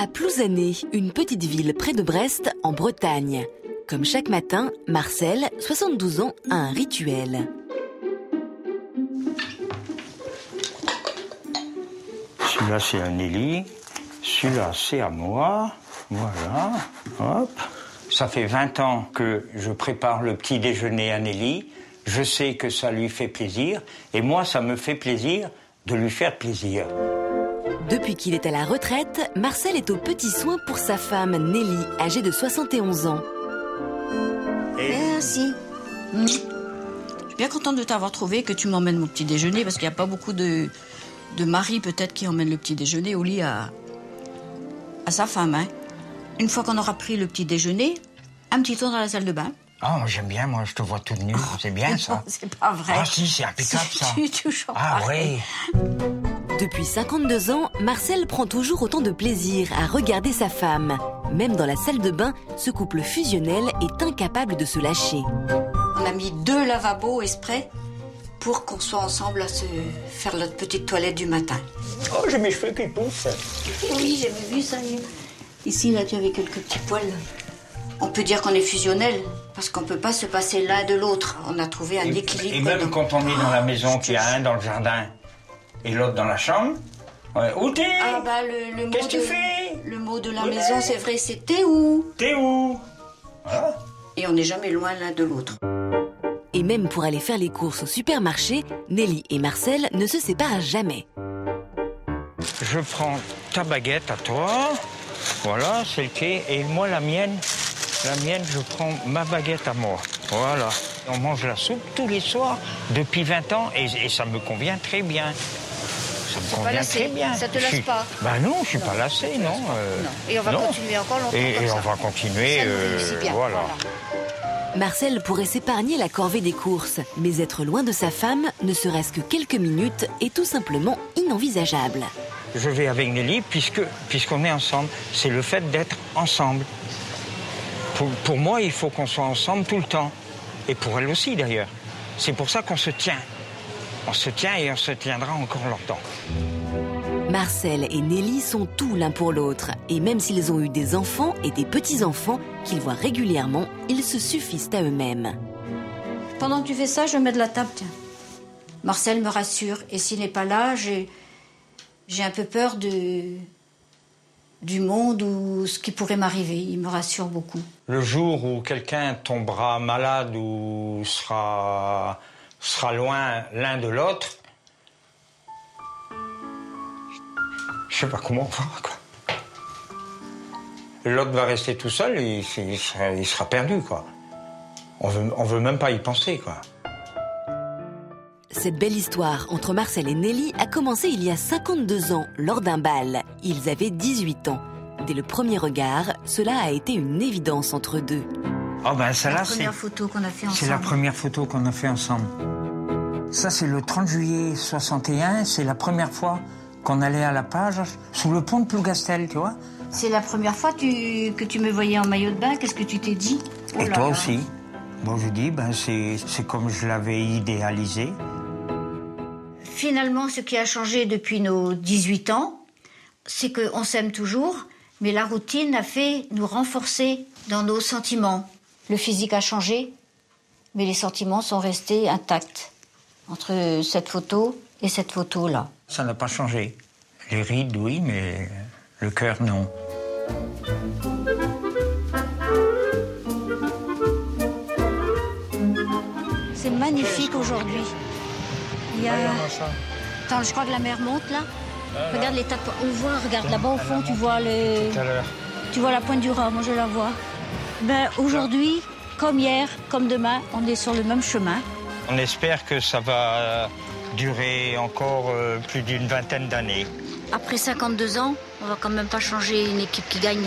À Plouzané, une petite ville près de Brest, en Bretagne. Comme chaque matin, Marcel, 72 ans, a un rituel. Celui-là, c'est à Nelly. Celui-là, c'est à moi. Voilà, hop. Ça fait 20 ans que je prépare le petit déjeuner à Nelly. Je sais que ça lui fait plaisir. Et moi, ça me fait plaisir de lui faire plaisir. Depuis qu'il est à la retraite, Marcel est aux petits soins pour sa femme, Nelly, âgée de 71 ans. Merci. Je suis bien contente de t'avoir trouvé, que tu m'emmènes mon petit déjeuner, parce qu'il n'y a pas beaucoup de maris peut-être qui emmènent le petit déjeuner au lit à sa femme. Hein. Une fois qu'on aura pris le petit déjeuner, un petit tour dans la salle de bain. Ah, j'aime bien, moi, je te vois toute nue. C'est bien, ça. Non, c'est pas vrai. Ah, si, c'est impeccable, ça. Toujours ah, pareil. oui. Depuis 52 ans, Marcel prend toujours autant de plaisir à regarder sa femme. Même dans la salle de bain, ce couple fusionnel est incapable de se lâcher. On a mis 2 lavabos exprès pour qu'on soit ensemble à se faire notre petite toilette du matin. Oh, j'ai mes cheveux qui poussent. Oui, j'avais vu ça. Ici, là, tu avais quelques petits poils. On peut dire qu'on est fusionnels, parce qu'on ne peut pas se passer l'un de l'autre. On a trouvé un équilibre. Et même quand on est dans la maison, qu'il y a un dans le jardin et l'autre dans la chambre, où t'es? Ah bah le mot Qu'est-ce que tu fais? Le mot de la maison, c'est vrai, c'est t'es où? T'es où? Voilà. Et on n'est jamais loin l'un de l'autre. Et même pour aller faire les courses au supermarché, Nelly et Marcel ne se séparent jamais. Je prends ta baguette à toi, voilà, c'est le quai, et moi la mienne, je prends ma baguette à moi, voilà. On mange la soupe tous les soirs depuis 20 ans et ça me convient très bien. Ça me convient très bien. Ça te lasse pas? Bah non, je suis pas lassé, non. Non. Et on va continuer encore longtemps et comme ça. On va continuer, Ça nous réussit bien, voilà. Marcel pourrait s'épargner la corvée des courses, mais être loin de sa femme, ne serait-ce que quelques minutes, est tout simplement inenvisageable. Je vais avec Nelly puisqu'on est ensemble. C'est le fait d'être ensemble. Pour moi, il faut qu'on soit ensemble tout le temps. Et pour elle aussi, d'ailleurs. C'est pour ça qu'on se tient. On se tient et on se tiendra encore longtemps. Marcel et Nelly sont tout l'un pour l'autre. Et même s'ils ont eu des enfants et des petits-enfants qu'ils voient régulièrement, ils se suffisent à eux-mêmes. Pendant que tu fais ça, je mets de la table, tiens. Marcel me rassure. Et s'il n'est pas là, j'ai un peu peur du monde ou ce qui pourrait m'arriver. Il me rassure beaucoup. Le jour où quelqu'un tombera malade ou sera loin l'un de l'autre, je sais pas comment on fera, quoi. L'autre va rester tout seul et il sera perdu, quoi. On veut même pas y penser, quoi. Cette belle histoire entre Marcel et Nelly a commencé il y a 52 ans, lors d'un bal. Ils avaient 18 ans. Dès le premier regard, cela a été une évidence entre eux deux. Oh ben celle-là, c'est la première photo qu'on a fait ensemble. C'est la première photo qu'on a fait ensemble. Ça, c'est le 30 juillet 61. C'est la première fois qu'on allait à la plage sous le pont de Plougastel, tu vois. C'est la première fois que tu me voyais en maillot de bain. Qu'est-ce que tu t'es dit? Et toi aussi. Bon, je dis, ben c'est comme je l'avais idéalisé. Finalement, ce qui a changé depuis nos 18 ans, c'est qu'on s'aime toujours, mais la routine a fait nous renforcer dans nos sentiments. Le physique a changé, mais les sentiments sont restés intacts entre cette photo et cette photo-là. Ça n'a pas changé. Les rides, oui, mais le cœur, non. C'est magnifique aujourd'hui. Il y a... Attends, je crois que la mer monte là. Regarde les tas de... On voit, regarde là-bas au fond, tu vois le... Tout à l'heure. Tu vois la pointe du Rhin, moi je la vois. Ben aujourd'hui, comme hier, comme demain, on est sur le même chemin. On espère que ça va durer encore plus d'une vingtaine d'années. Après 52 ans, on va quand même pas changer une équipe qui gagne.